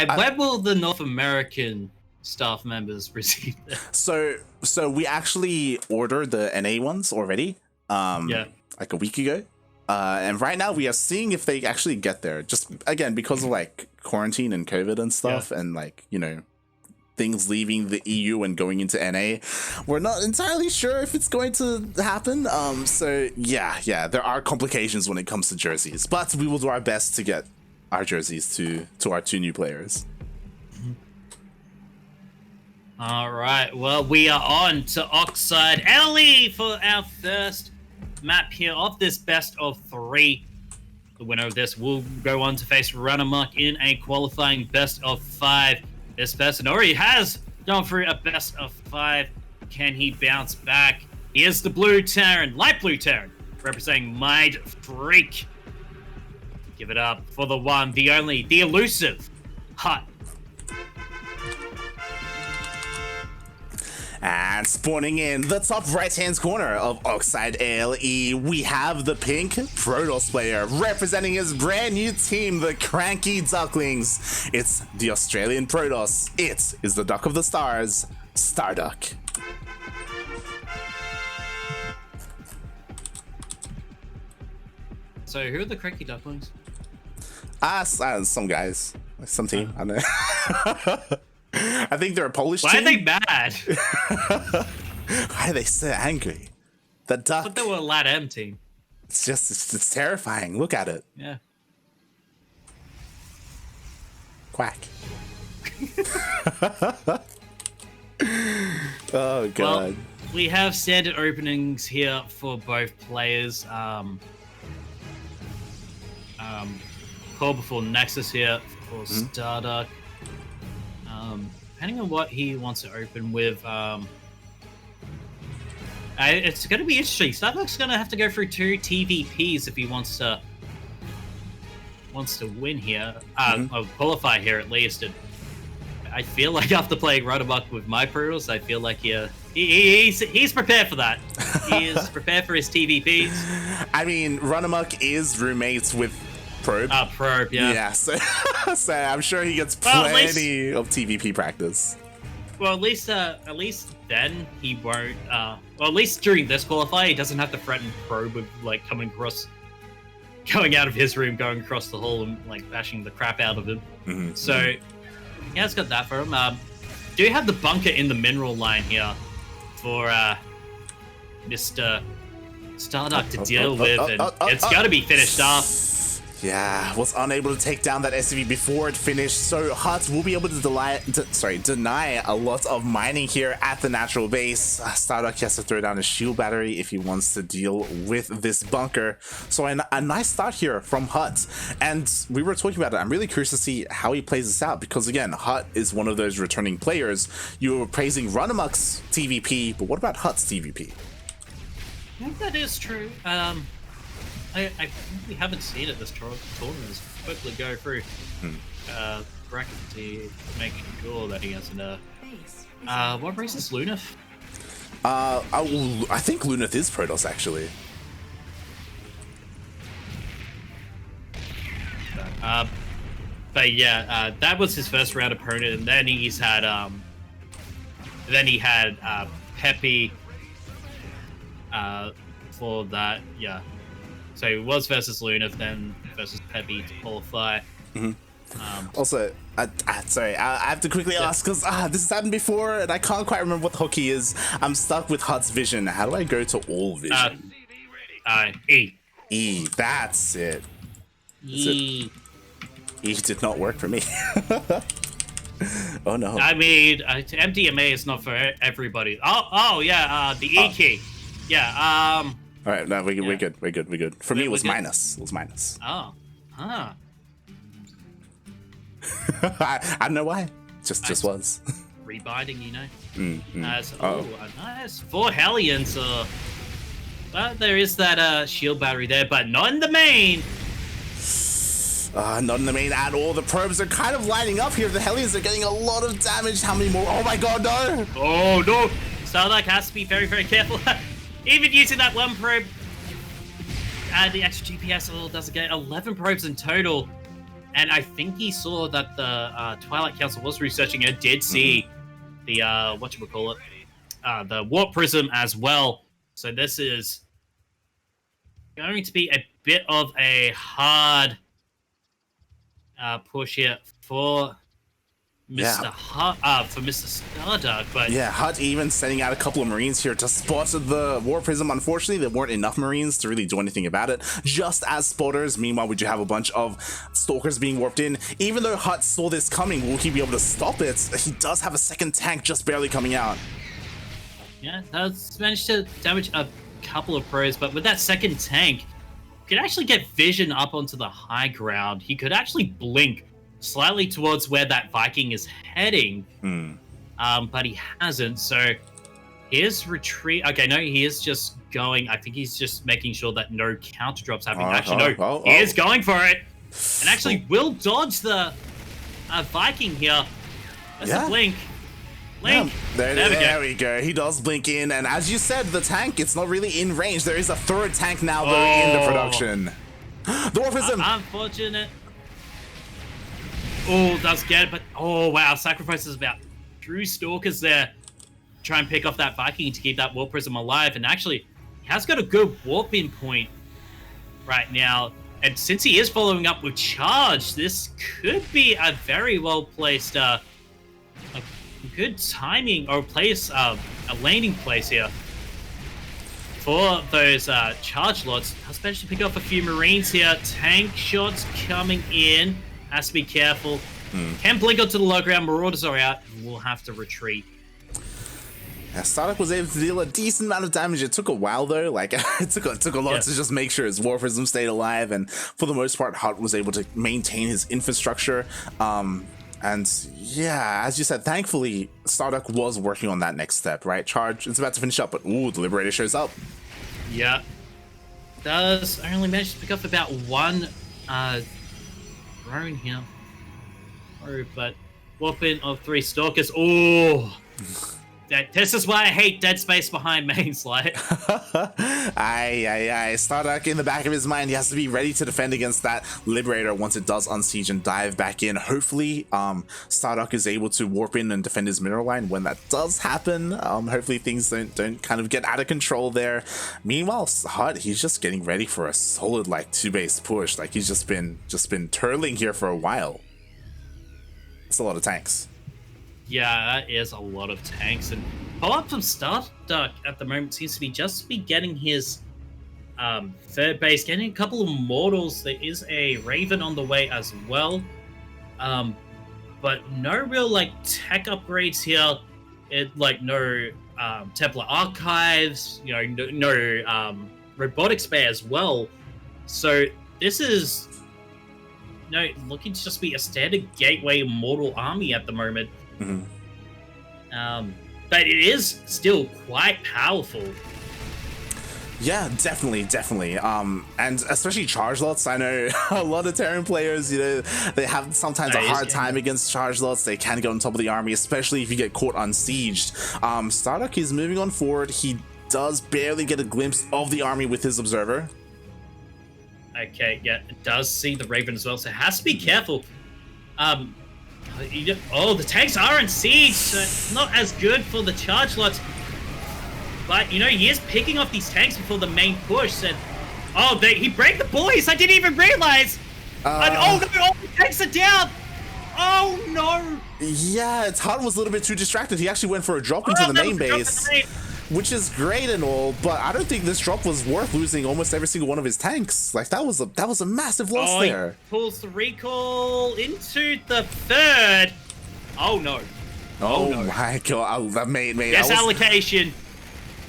And when will the North American staff members receive them? So we actually ordered the NA ones already, like a week ago. And right now we are seeing if they actually get there. Just again because of like quarantine and COVID and stuff, and like things leaving the EU and going into NA, we're not entirely sure if it's going to happen. So yeah, there are complications when it comes to jerseys, but we will do our best to get our jerseys to our 2 new players. All right, well, we are on to Oxide LE for our first map here of this best of 3. The winner of this will go on to face Runamuck in a qualifying best of 5. This person already has gone through a best of 5. Can he bounce back? He is the blue Terran, light blue Terran, representing Mind Freak. Give it up for the one, the only, the elusive HuT. And spawning in the top right-hand corner of Oxide LE, we have the pink Protoss player representing his brand new team, the CranKy Ducklings. It's the Australian Protoss. It is the Duck of the Stars, StarDuck. So who are the CranKy Ducklings? Some guys, some team. I don't know. I think they're a Polish team. Why are they mad? Why are they so angry? The duck. I thought they were a Lat M team. It's terrifying. Look at it. Yeah. Quack. Oh god. Well, we have standard openings here for both players. Call before Nexus here for StarDuck. Depending on what he wants to open with, it's going to be interesting. StarDuck's going to have to go through 2 TVPs if he wants to win here, or qualify here at least. And I feel like after playing Runamuck with my Protoss, I feel like he's prepared for that. He is prepared for his TVPs. I mean, Runamuck is roommates with Probe. Probe, yeah. Yeah, so I'm sure he gets plenty of TVP practice. Well, at least then he won't. Well, at least during this qualifier, he doesn't have to threaten Probe with like going out of his room, going across the hall, and like bashing the crap out of him. So yeah, it's got that for him. Do you have the bunker in the mineral line here for Mr. StarDuck to deal with, and it's got to be finished off. Yeah, was unable to take down that SCV before it finished, so HuT will be able to deny a lot of mining here at the natural base. StarDuck has to throw down a shield battery if he wants to deal with this bunker. So a nice start here from HuT, and we were talking about it. I'm really curious to see how he plays this out, because again, HuT is one of those returning players. You were praising Runamuck's TVP, but what about HuT's TVP? I think that is true. I really haven't seen it this tournament. Let's quickly go through bracket to make sure that he hasn't. What race is Lunith? I think Lunith is Protoss actually. But yeah, that was his first round opponent, and then he had Peppy for that. Yeah. So it was versus Lunith, then versus Peppy to qualify. Also, sorry, I have to quickly ask, because this has happened before, and I can't quite remember what the hotkey is. I'm stuck with HuT's vision. How do I go to all vision? E. E, that's it. E. E did not work for me. Oh no. I mean, MDMA is not for everybody. Oh yeah, the E key. Yeah, all right, no, we're good. For me, it was minus. Oh, huh. I don't know why. Just was. Rebinding, you know. Nice. Nice 4 Hellions. Well, there is that shield battery there, but not in the main. Not in the main at all. The probes are kind of lining up here. The Hellions are getting a lot of damage. How many more? Oh my god, no! Oh no! StarDuck has to be very, very careful. Even using that one probe, the extra GPS doesn't get 11 probes in total. And I think he saw that the Twilight Council was researching it, did see the, whatchamacallit, the Warp Prism as well. So this is going to be a bit of a hard push here for Mr. HuT, for Mr. StarDuck, but yeah, HuT even sending out a couple of Marines here to spot the War Prism. Unfortunately, there weren't enough Marines to really do anything about it, just as spotters. Meanwhile, we do have a bunch of Stalkers being warped in. Even though HuT saw this coming, will he be able to stop it? He does have a second tank just barely coming out. Yeah, that's managed to damage a couple of pros, but with that second tank, you could actually get vision up onto the high ground. He could actually blink slightly towards where that Viking is heading, but he hasn't. So his retreat. Okay, no, he is just going. I think he's just making sure that no counter drops happening. Actually, no, he is going for it, and actually will dodge the Viking here. That's a blink. Blink. Yeah, there we go. He does blink in, and as you said, the tank, it's not really in range. There is a third tank now going into production. Dwarfism. Unfortunate. Oh, does get it, but oh wow, sacrifices about 2 Stalkers there. Try and pick off that Viking to keep that Warp Prism alive, and actually, he has got a good warp-in point right now. And since he is following up with charge, this could be a very well-placed, a good timing or place, a landing place here for those charge lots. Has managed to pick up a few Marines here. Tank shots coming in. Has to be careful. Can blink onto the low ground. Marauders are out. We'll have to retreat. Yeah, StarDuck was able to deal a decent amount of damage. It took a while though. Like it took a lot to just make sure his War Prism stayed alive, and for the most part, HuT was able to maintain his infrastructure. And yeah, as you said, thankfully, StarDuck was working on that next step, right? Charge, it's about to finish up, but ooh, the Liberator shows up. Yeah. Does only manage to pick up about 1 drone here. Oh, but weapon of 3 Stalkers. Oh! This is why I hate Dead Space behind main slide. Aye. StarDuck, in the back of his mind, he has to be ready to defend against that Liberator once it does unsiege and dive back in. Hopefully, StarDuck is able to warp in and defend his mineral line when that does happen. Hopefully things don't kind of get out of control there. Meanwhile, HuT, he's just getting ready for a solid like 2-base push. Like he's just been turtling here for a while. It's a lot of tanks. Yeah, that is a lot of tanks, and pull-up from StarDuck at the moment seems to be getting his third base, getting a couple of mortals. There is a Raven on the way as well, but no real like tech upgrades here. No Templar archives, no robotic spare as well. So this is looking to just be a standard gateway mortal army at the moment. But it is still quite powerful. Yeah, definitely. And especially charge lots. I know a lot of Terran players, they have sometimes a hard time against charge lots. They can get on top of the army, especially if you get caught unsieged. StarDuck is moving on forward. He does barely get a glimpse of the army with his observer. Okay, yeah, it does see the Raven as well, so it has to be careful. The tanks are in siege, so it's not as good for the charge lots. But, he is picking off these tanks before the main push. And, he break the boys! I didn't even realize! And, all the tanks are down! Oh, no! Yeah, HuT was a little bit too distracted. He actually went for a drop into the main base, which is great and all, but I don't think this drop was worth losing almost every single one of his tanks. Like, that was a massive loss there. He pulls the recall into the third. Oh, no. Oh no. My God. That made Yes, allocation.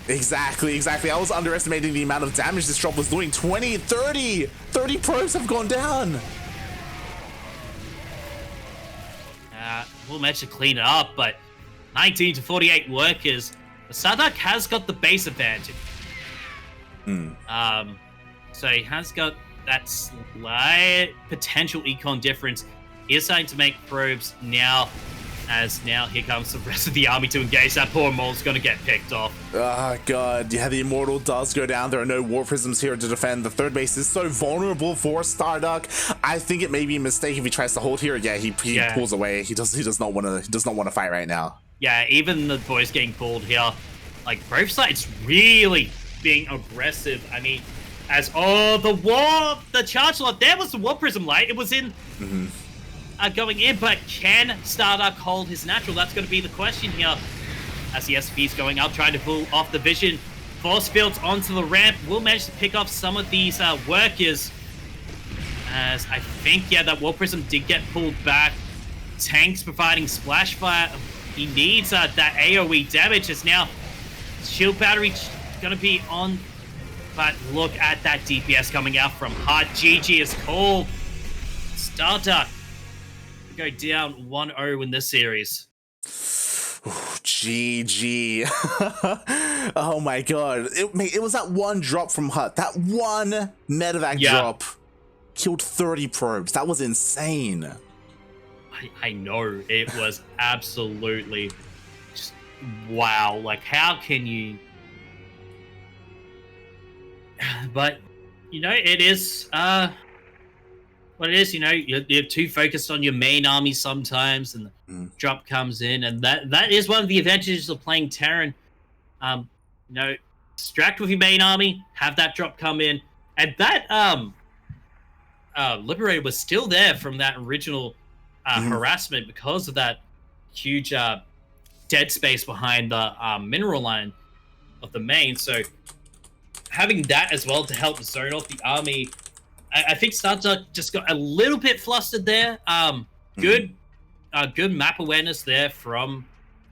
Exactly. I was underestimating the amount of damage this drop was doing. 20, 30 pros have gone down. We'll manage to clean it up, but 19 to 48 workers. StarDuck has got the base advantage. So he has got that slight potential econ difference. He is starting to make probes now As now, here comes the rest of the army to engage. That poor mole's going to get picked off. Oh, God. Yeah, the Immortal does go down. There are no War Prisms here to defend. The third base is so vulnerable for StarDuck. I think it may be a mistake if he tries to hold here. Yeah, he pulls away. He does not want to fight right now. Yeah, even the boys getting pulled here. Like, both sides really being aggressive. I mean, the charge lot, there was the War Prism light. It was in... going in, but can StarDuck hold his natural? That's going to be the question here. As the SCP's going up, trying to pull off the vision. Force fields onto the ramp. Will manage to pick off some of these workers. As I think, yeah, that War Prism did get pulled back. Tanks providing splash fire. He needs that AoE damage. As now shield battery going to be on. But look at that DPS coming out from HuT. GG is called. StarDuck go down 1-0 in this series. GG. Oh my god. It was that one drop from HuT. That one medevac drop killed 30 probes. That was insane. I know. It was absolutely just wow. Like, how can you... But, you know, it is... what it is, you know, you're too focused on your main army sometimes, and the drop comes in, and that is one of the advantages of playing Terran. You know, distract with your main army, have that drop come in, and that Liberator was still there from that original harassment because of that huge dead space behind the mineral line of the main. So having that as well to help zone off the army, I think StarDuck just got a little bit flustered there. Good map awareness there from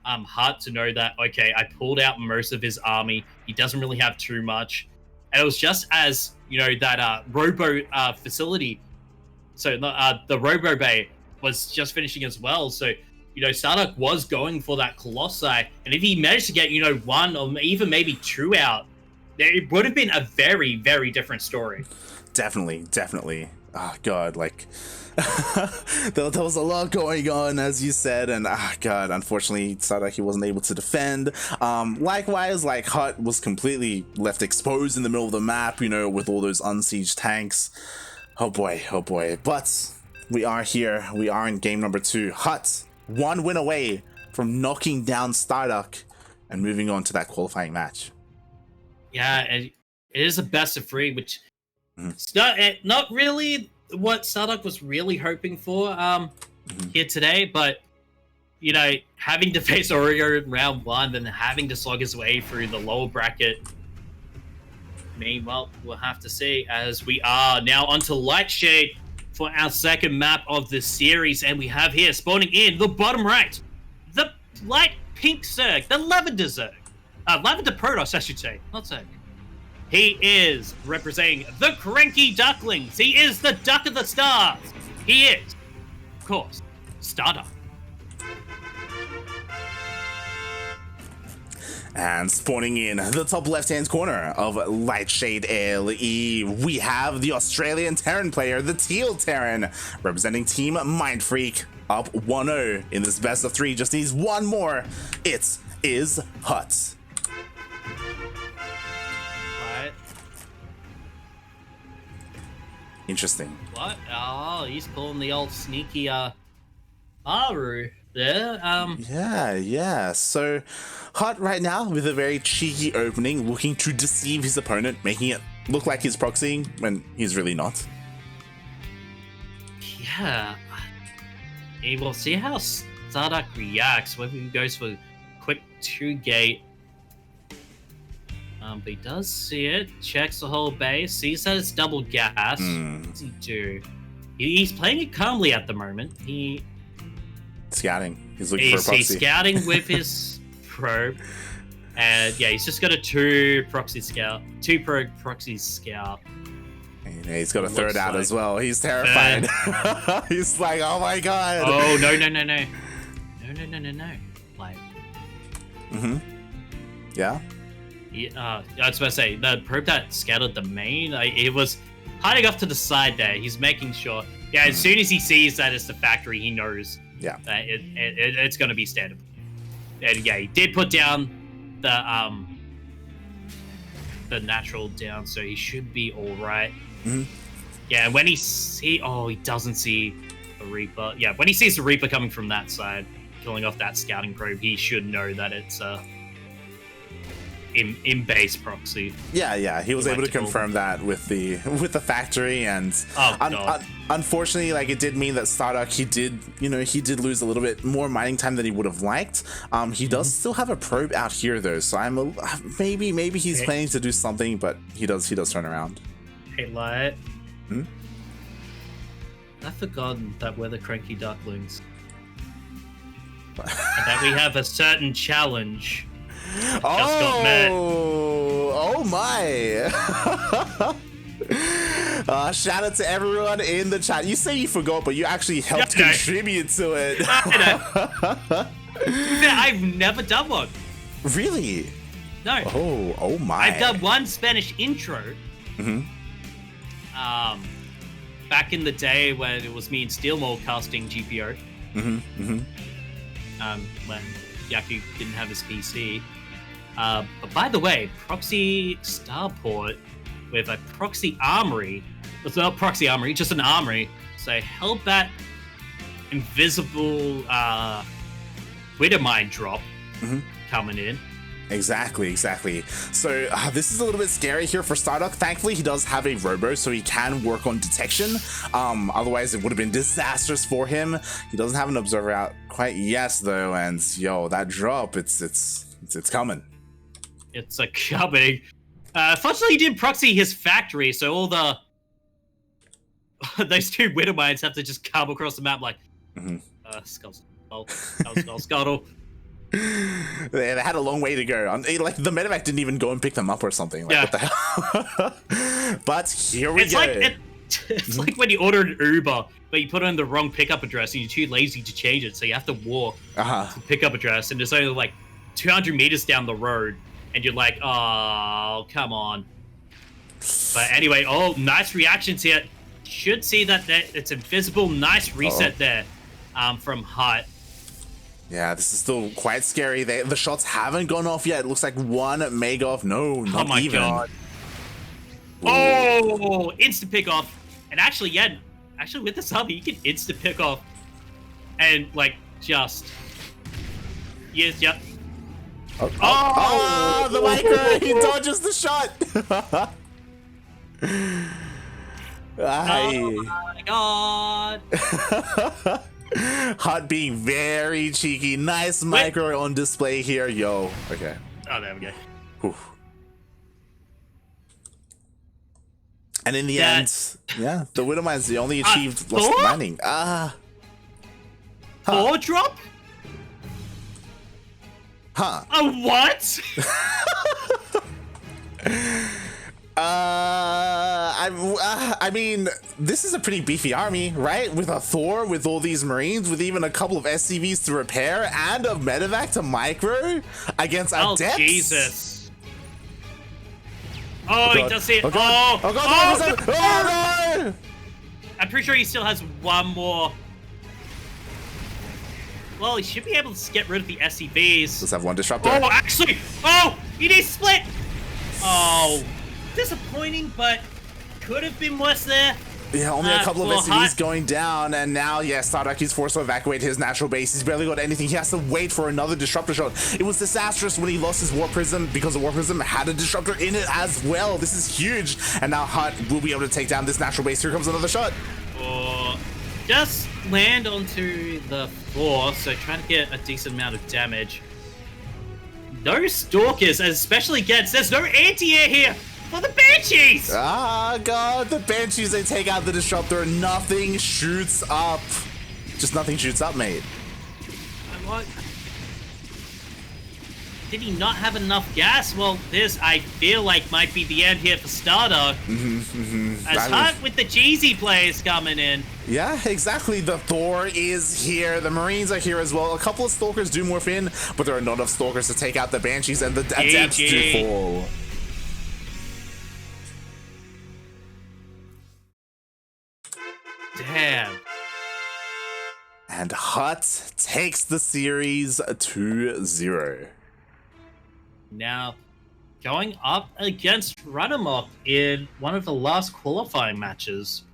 HuT to know that, okay, I pulled out most of his army. He doesn't really have too much. And it was just as, you know, that Robo facility, so the Robo Bay was just finishing as well. So, you know, StarDuck was going for that Colossi. And if he managed to get, you know, one or even maybe two out, it would have been a very, very different story. Definitely. Oh god, like there was a lot going on, as you said, and god, unfortunately StarDuck, he wasn't able to defend. Likewise, like HuT was completely left exposed in the middle of the map, you know, with all those unsieged tanks. Oh boy. But we are here. We are in game number 2. HuT one win away from knocking down StarDuck and moving on to that qualifying match. Yeah, and it is a best of 3, which it's not really what StarDuck was really hoping for here today, but, you know, having to face Oreo in round 1, then having to slog his way through the lower bracket. Meanwhile, we'll have to see, as we are now onto Lightshade for our second map of the series, and we have here spawning in the bottom right, the light pink Zerg, the Lavender Zerg. Lavender Protoss, I should say, not Zerg. He is representing the CranKy Ducklings. He is the Duck of the Stars. He is, of course, StarDuck. And spawning in the top left-hand corner of Lightshade LE, we have the Australian Terran player, the Teal Terran, representing Team Mindfreak, up 1-0 in this best of 3. Just needs one more. It is HuT. Interesting. What? Oh, he's pulling the old sneaky Aru there. Yeah. So HuT right now with a very cheeky opening, looking to deceive his opponent, making it look like he's proxying when he's really not. Yeah. We'll see how StarDuck reacts, whether he goes for quick 2-gate. But he does see it, checks the whole base, sees that it's double gas. What does he do? He's playing it calmly at the moment. Scouting. He's looking for a proxy. He's scouting with his probe. And yeah, he's just got a 2 proxy scout. 2 probe proxy scout. And he's got a third out as well. He's terrified. He's like, oh my god. Oh, no. Like. Yeah? I was about to say, the probe that scouted the main, it was hiding off to the side there. He's making sure. Yeah, as soon as he sees that it's the factory, he knows Yeah. It's going to be standard. And yeah, he did put down the natural down, so he should be all right. Yeah, when he doesn't see the Reaper. Yeah, when he sees the Reaper coming from that side, killing off that scouting probe, he should know that it's in base proxy. Yeah, he was able to confirm that with the factory, and unfortunately, like, it did mean that StarDuck, he did lose a little bit more mining time than he would have liked. He does still have a probe out here though, so I'm maybe he's planning to do something, but he does turn around. Hey, Light. I've forgotten that we're the CranKy Ducklings, and that we have a certain challenge. Oh my. Shout out to everyone in the chat. You say you forgot, but you actually helped contribute to it. I've never done one. Really? No. Oh my. I've done one Spanish intro. Back in the day when it was me and Steelmore casting GPO. When Yaku didn't have his PC. But by the way, proxy starport with a proxy armory. It's not proxy armory, just an armory. So help that invisible Widowmine drop coming in. Exactly. So this is a little bit scary here for StarDuck. Thankfully, he does have a robo, so he can work on detection. Otherwise, it would have been disastrous for him. He doesn't have an observer out quite yet, though, and yo, that drop, it's coming. It's coming. Fortunately, he did proxy his factory, so all the those two Widowmines have to just come across the map like scuttle. They had a long way to go. Like, the medevac didn't even go and pick them up or something. Like, what the hell? But here we go. It's like when you order an Uber, but you put in the wrong pickup address and you're too lazy to change it, so you have to walk to pickup address, and it's only like 200 meters down the road, and you're like, oh, come on. But anyway, nice reactions here. Should see that it's invisible. Nice reset there from HuT. Yeah, this is still quite scary. The shots haven't gone off yet. It looks like one may go off. No, not even. God. Oh, instant pick off. And actually with the sub, you can instant pick off. And, like, just... Yes, yep. Oh, the micro! He dodges the shot! Oh my god! HuT being very cheeky. Nice micro on display here. Yo. Okay. Oh, there we go. Whew. And in the end, yeah, the Widowmine's only achieved lost mining. Four drop? Huh. What? I mean, this is a pretty beefy army, right? With a Thor, with all these Marines, with even a couple of SCVs to repair, and a medevac to micro against Adepts. Oh, Jesus. Oh, he does see it. Oh, God. Oh, God. Oh, no. I'm pretty sure he still has one more. Well, he should be able to get rid of the SCVs. Let's have one disruptor. Oh, actually. Oh, he needs split. Oh, disappointing, but could have been worse there. Yeah, only a couple of SCVs going down, and now, yeah, StarDuck is forced to evacuate his natural base. He's barely got anything. He has to wait for another disruptor shot. It was disastrous when he lost his Warp Prism, because the Warp Prism had a disruptor in it as well. This is huge, and now HuT will be able to take down this natural base. Here comes another shot. Just land onto the floor, so trying to get a decent amount of damage. No Stalkers, especially against. There's no anti-air here for the Banshees! Ah, God, the Banshees, they take out the disruptor. Nothing shoots up. Just nothing shoots up, mate. What? Did he not have enough gas? Well, this, I feel like, might be the end here for StarDuck. As HuT with the cheesy plays coming in. Yeah, exactly. The Thor is here. The Marines are here as well. A couple of Stalkers do morph in, but there are not enough Stalkers to take out the Banshees, and the Adepts do fall. Damn. And HuT takes the series 2-0. Now, going up against Radamok in one of the last qualifying matches.